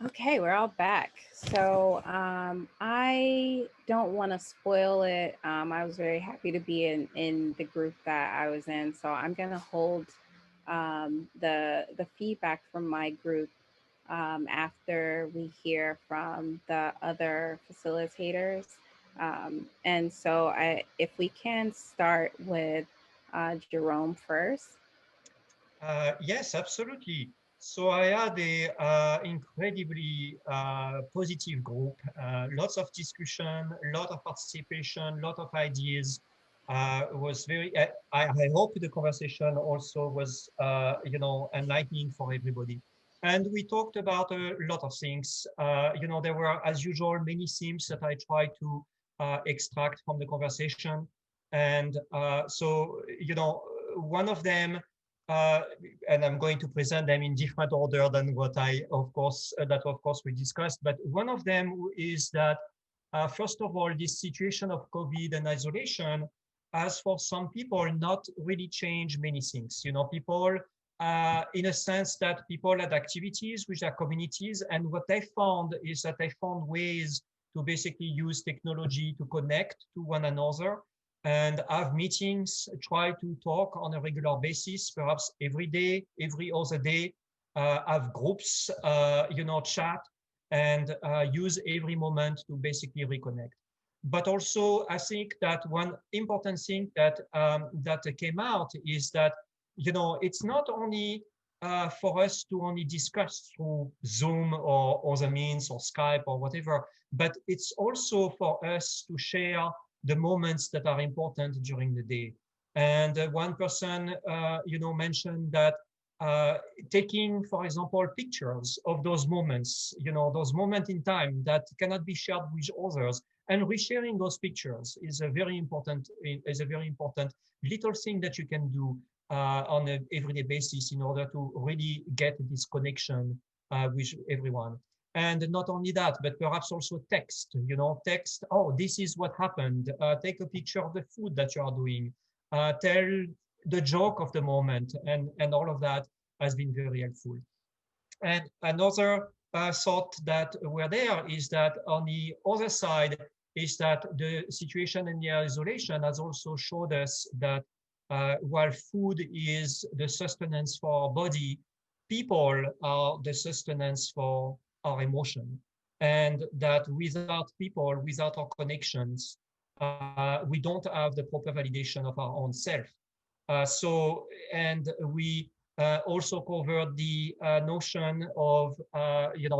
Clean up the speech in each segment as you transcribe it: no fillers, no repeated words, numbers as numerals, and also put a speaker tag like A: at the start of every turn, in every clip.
A: Okay, we're all back. So I don't want to spoil it. I was very happy to be in the group that I was in, so I'm gonna hold the feedback from my group after we hear from the other facilitators. And so if we can start with Jerome first.
B: Yes, absolutely. So I had a incredibly positive group, lots of discussion, a lot of participation, lot of ideas. Was very. I hope the conversation also was, enlightening for everybody. And we talked about a lot of things. There were, as usual, many themes that I tried to extract from the conversation. And one of them uh, and I'm going to present them in different order than what of course we discussed. But one of them is that, first of all, this situation of COVID and isolation has for some people not really changed many things. People, in a sense that people had activities with their communities, and what they found is that they found ways to basically use technology to connect to one another and have meetings, try to talk on a regular basis, perhaps every day, every other day, have groups, chat and use every moment to basically reconnect. But also, I think that one important thing that came out is that, it's not only for us to only discuss through Zoom or other means or Skype or whatever, but it's also for us to share the moments that are important during the day. And one person, mentioned that uh, taking, for example, pictures of those moments in time that cannot be shared with others, and resharing those pictures is a very important little thing that you can do on an everyday basis in order to really get this connection with everyone. And not only that, but perhaps also text, oh, this is what happened. Take a picture of the food that you are doing. Tell the joke of the moment, and all of that has been very helpful. And another thought that were there is that on the other side is that the situation in the isolation has also showed us that while food is the sustenance for our body, people are the sustenance for our emotion. And that without people, without our connections, we don't have the proper validation of our own self. And we also covered the notion of,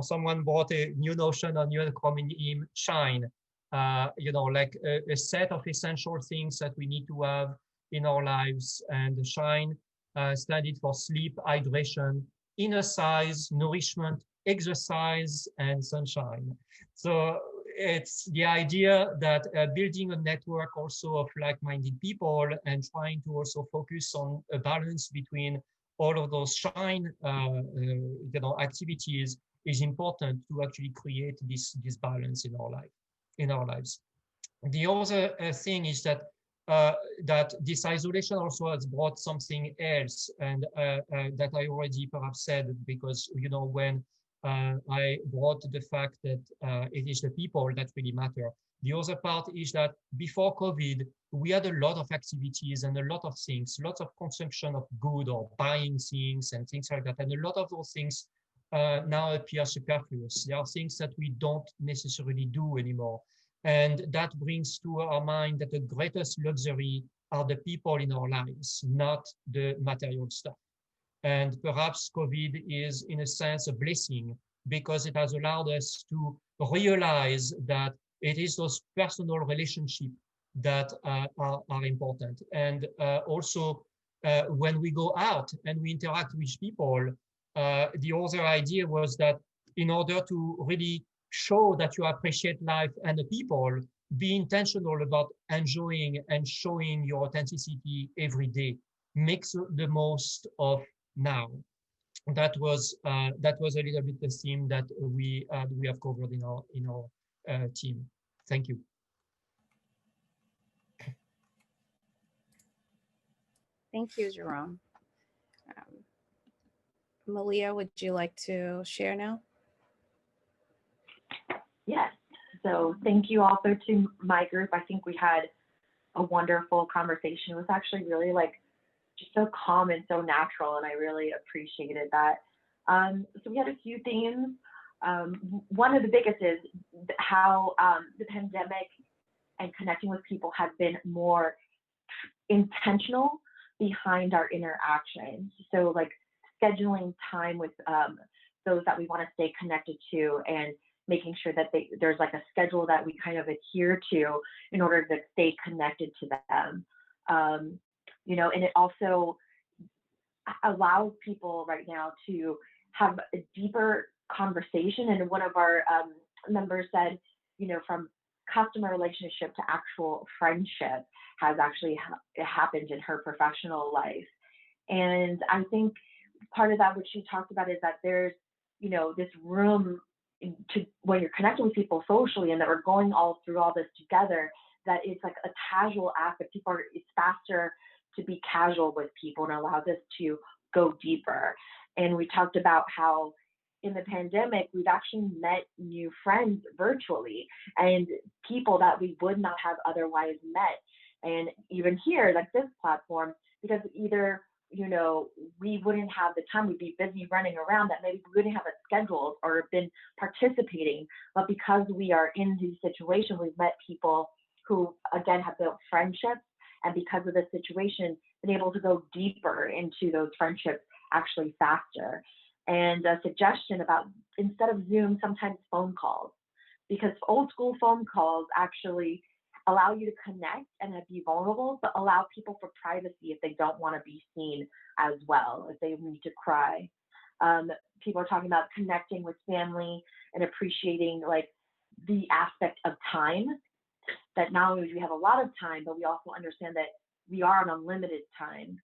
B: someone brought a new notion, a new acronym, SHINE, like a set of essential things that we need to have in our lives. And SHINE standing for sleep, hydration, inner size, nourishment, exercise, and sunshine. So it's the idea that building a network also of like-minded people and trying to also focus on a balance between all of those shine activities is important to actually create this balance in our lives. The other thing is that this isolation also has brought something else, and that I already perhaps said, because when I brought the fact that it is the people that really matter. The other part is that before COVID, we had a lot of activities and a lot of things, lots of consumption of good or buying things and things like that, and a lot of those things now appear superfluous. There are things that we don't necessarily do anymore. And that brings to our mind that the greatest luxury are the people in our lives, not the material stuff. And perhaps COVID is, in a sense, a blessing because it has allowed us to realize that it is those personal relationships that are important. And also, when we go out and we interact with people, the other idea was that in order to really show that you appreciate life and the people, be intentional about enjoying and showing your authenticity every day. Make the most of now. That was a little bit the theme that we have covered in our team. Thank you.
A: Thank you, Jerome. Malia, would you like to share now?
C: Yes. So thank you also to my group. I think we had a wonderful conversation. It was actually really like just so calm and so natural, and I really appreciated that. So we had a few themes. One of the biggest is how the pandemic and connecting with people has been more intentional behind our interactions. So like scheduling time with those that we want to stay connected to, and making sure that there's like a schedule that we kind of adhere to in order to stay connected to them. You know, and it also allows people right now to have a deeper conversation. And one of our members said, you know, from customer relationship to actual friendship has actually happened in her professional life. And I think part of that, what she talked about, is that there's, you know, this room to, when you're connecting with people socially, and that we're going all through all this together, that it's like a casual aspect. It's faster to be casual with people and allows us to go deeper. And we talked about how in the pandemic, we've actually met new friends virtually, and people that we would not have otherwise met. And even here, like this platform, because either, you know, we wouldn't have the time, we'd be busy running around, that maybe we wouldn't have a schedule or been participating. But because we are in these situations, we've met people who, again, have built friendships, and because of the situation, been able to go deeper into those friendships actually faster. And a suggestion about, instead of Zoom, sometimes phone calls, because old school phone calls actually allow you to connect and be vulnerable, but allow people for privacy if they don't want to be seen as well, if they need to cry. People are talking about connecting with family and appreciating like the aspect of time, that not only do we have a lot of time, but we also understand that we are on unlimited time.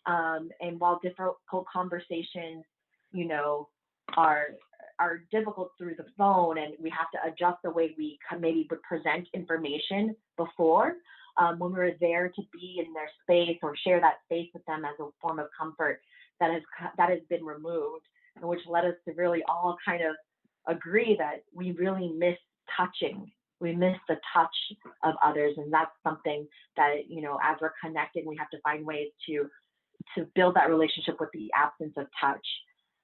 C: And while difficult conversations, you know, are difficult through the phone, and we have to adjust the way we maybe would present information before, when we were there to be in their space or share that space with them as a form of comfort, that has been removed, and which led us to really all kind of agree that we really miss touching. We miss the touch of others, and that's something that, you know, as we're connected, we have to find ways to build that relationship with the absence of touch.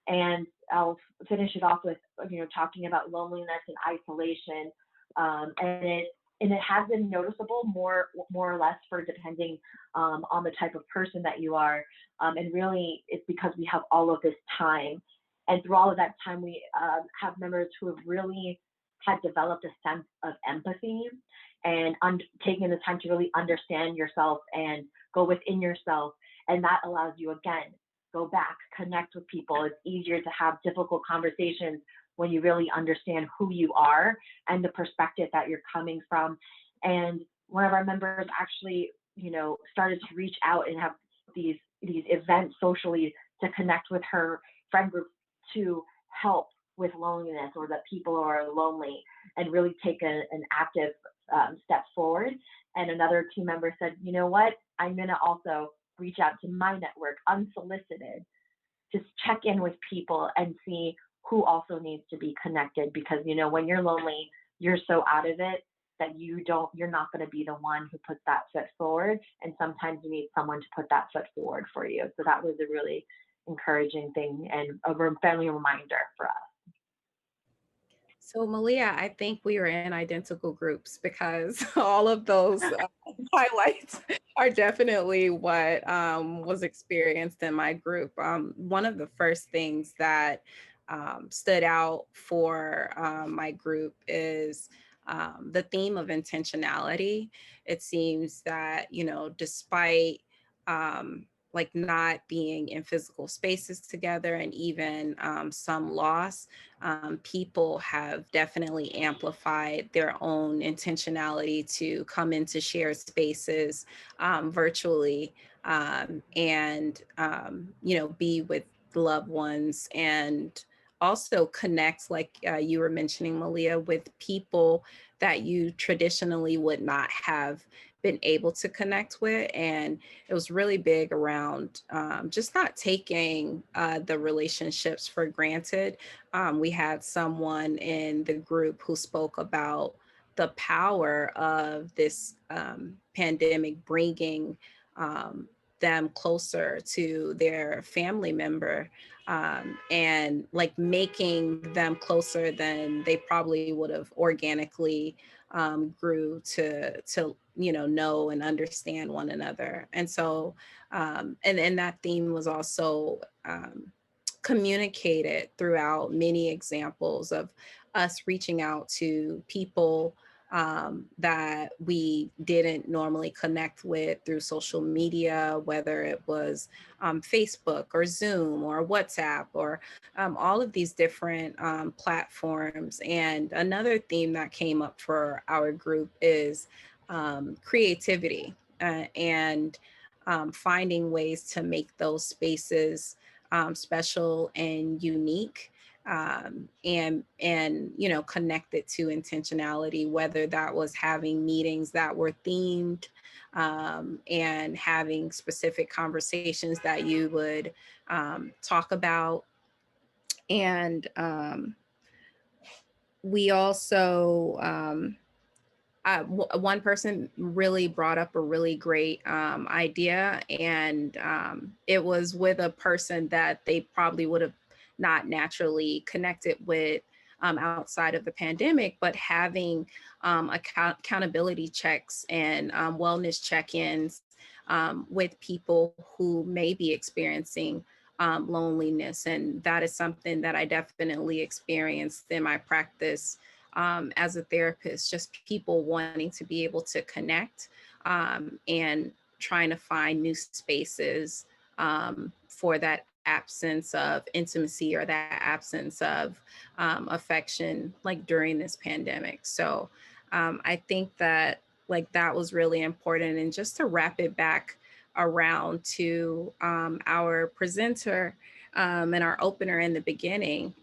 C: And I'll finish it off with, you know, talking about loneliness and isolation, and it has been noticeable more or less for depending on the type of person that you are, and really it's because we have all of this time, and through all of that time we have members who have really had developed a sense of empathy and taking the time to really understand yourself and go within yourself, and that allows you, again, go back, connect with people. It's easier to have difficult conversations when you really understand who you are and the perspective that you're coming from. And one of our members actually, you know, started to reach out and have these events socially to connect with her friend group to help with loneliness, or that people are lonely, and really take an active step forward. And another team member said, you know what, I'm gonna also reach out to my network unsolicited, just check in with people and see who also needs to be connected, because, you know, when you're lonely, you're so out of it that you're not going to be the one who puts that foot forward, and sometimes you need someone to put that foot forward for you. So that was a really encouraging thing and a friendly reminder for us.
A: So Malia, I think we are in identical groups, because all of those highlights are definitely what was experienced in my group. One of the first things that stood out for my group is the theme of intentionality. It seems that, you know, despite like not being in physical spaces together, and even some loss, people have definitely amplified their own intentionality to come into shared spaces virtually, and you know, be with loved ones, and also connect, like you were mentioning, Malia, with people that you traditionally would not have been able to connect with. And it was really big around just not taking the relationships for granted. We had someone in the group who spoke about the power of this pandemic bringing them closer to their family member, and like making them closer than they probably would have organically grew to know and understand one another. And so and that theme was also communicated throughout many examples of us reaching out to people that we didn't normally connect with through social media, whether it was Facebook or Zoom or WhatsApp or all of these different platforms. And another theme that came up for our group is creativity and finding ways to make those spaces special and unique, and connected to intentionality, whether that was having meetings that were themed, and having specific conversations that you would talk about. And we also one person really brought up a really great idea, and it was with a person that they probably would have not naturally connected with outside of the pandemic, but having accountability checks and wellness check-ins with people who may be experiencing loneliness. And that is something that I definitely experienced in my practice as a therapist, just people wanting to be able to connect and trying to find new spaces for that absence of intimacy or that absence of affection, like during this pandemic. So I think that like that was really important. And just to wrap it back around to our presenter and our opener in the beginning,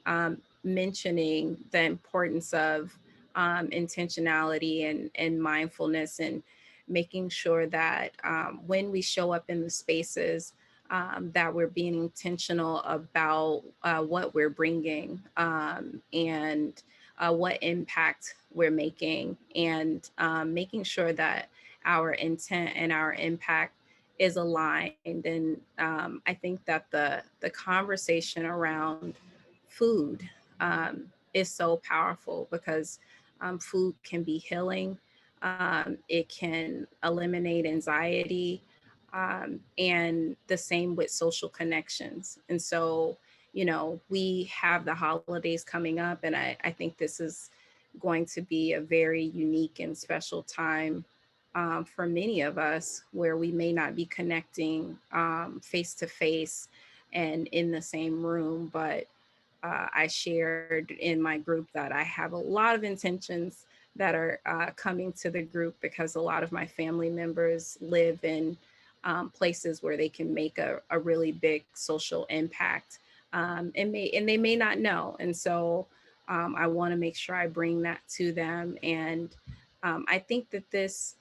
A: mentioning the importance of intentionality and mindfulness, and making sure that when we show up in the spaces, that we're being intentional about what we're bringing, and what impact we're making, and making sure that our intent and our impact is aligned. And I think that the conversation around food is so powerful, because food can be healing. It can eliminate anxiety, and the same with social connections. And so, we have the holidays coming up, and I think this is going to be a very unique and special time for many of us, where we may not be connecting face to face and in the same room. But I shared in my group that I have a lot of intentions that are coming to the group, because a lot of my family members live in places where they can make a really big social impact, and they may not know. And so I want to make sure I bring that to them. And I think that this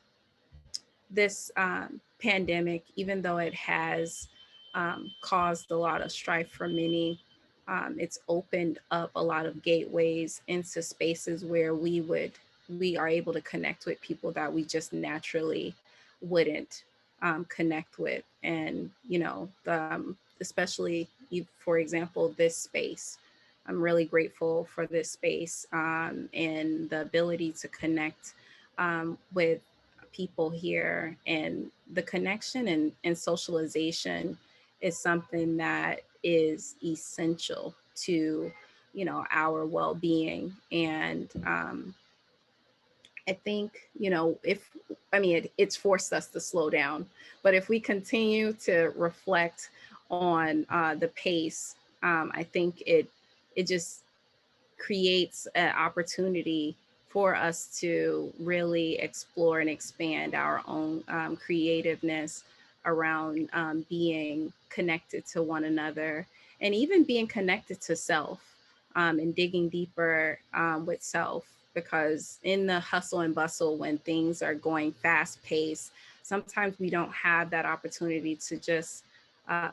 A: pandemic, even though it has caused a lot of strife for many, it's opened up a lot of gateways into spaces where we are able to connect with people that we just naturally wouldn't connect with. And especially for example, this space, I'm really grateful for this space, and the ability to connect with people here. And the connection and socialization is something that is essential to our well-being. And I think it's forced us to slow down, but if we continue to reflect on the pace, I think it just creates an opportunity for us to really explore and expand our own creativeness around being connected to one another, and even being connected to self, and digging deeper with self. because in the hustle and bustle, when things are going fast paced, sometimes we don't have that opportunity to just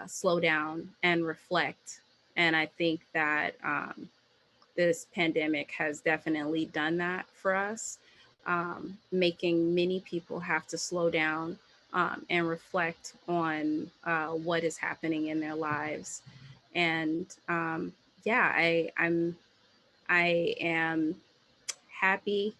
A: slow down and reflect. And I think that this pandemic has definitely done that for us, making many people have to slow down and reflect on what is happening in their lives. And yeah, I am happy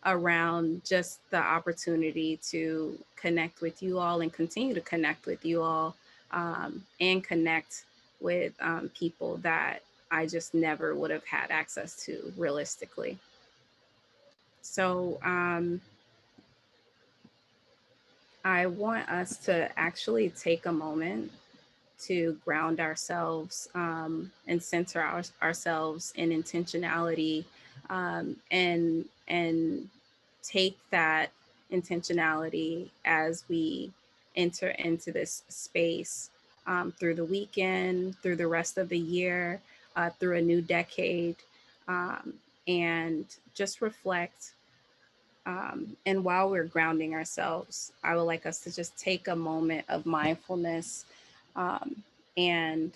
A: around just the opportunity to connect with you all and continue to connect with you all, and connect with people that I just never would have had access to realistically. So I want us to actually take a moment to ground ourselves and center ourselves in intentionality, and take that intentionality as we enter into this space, through the weekend, through the rest of the year, through a new decade, and just reflect. And while we're grounding ourselves, I would like us to just take a moment of mindfulness. Um, and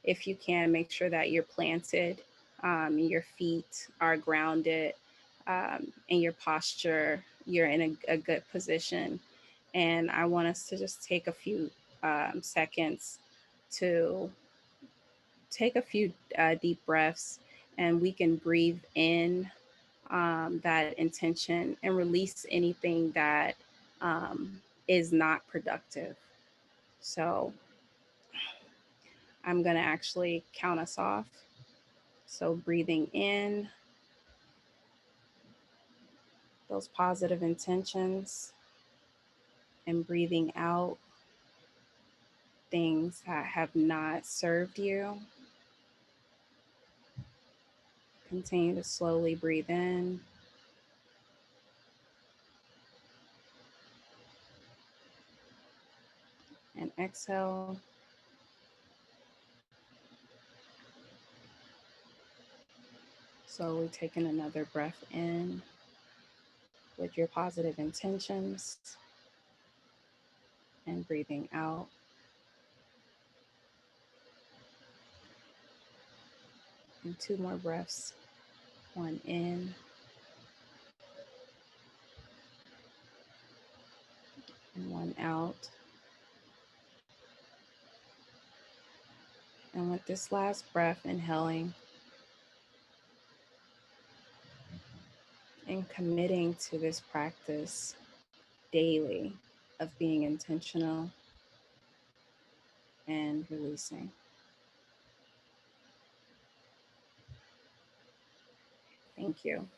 A: if you can, make sure that you're planted, your feet are grounded, and your posture, you're in a good position. And I want us to just take a few seconds to take a few deep breaths, and we can breathe in that intention and release anything that is not productive. So I'm going to actually count us off. So breathing in those positive intentions and breathing out things that have not served you. Continue to slowly breathe in and exhale. Slowly taking another breath in with your positive intentions and breathing out. And two more breaths. One in and one out. And with this last breath, inhaling and committing to this practice daily of being intentional and releasing. Thank you.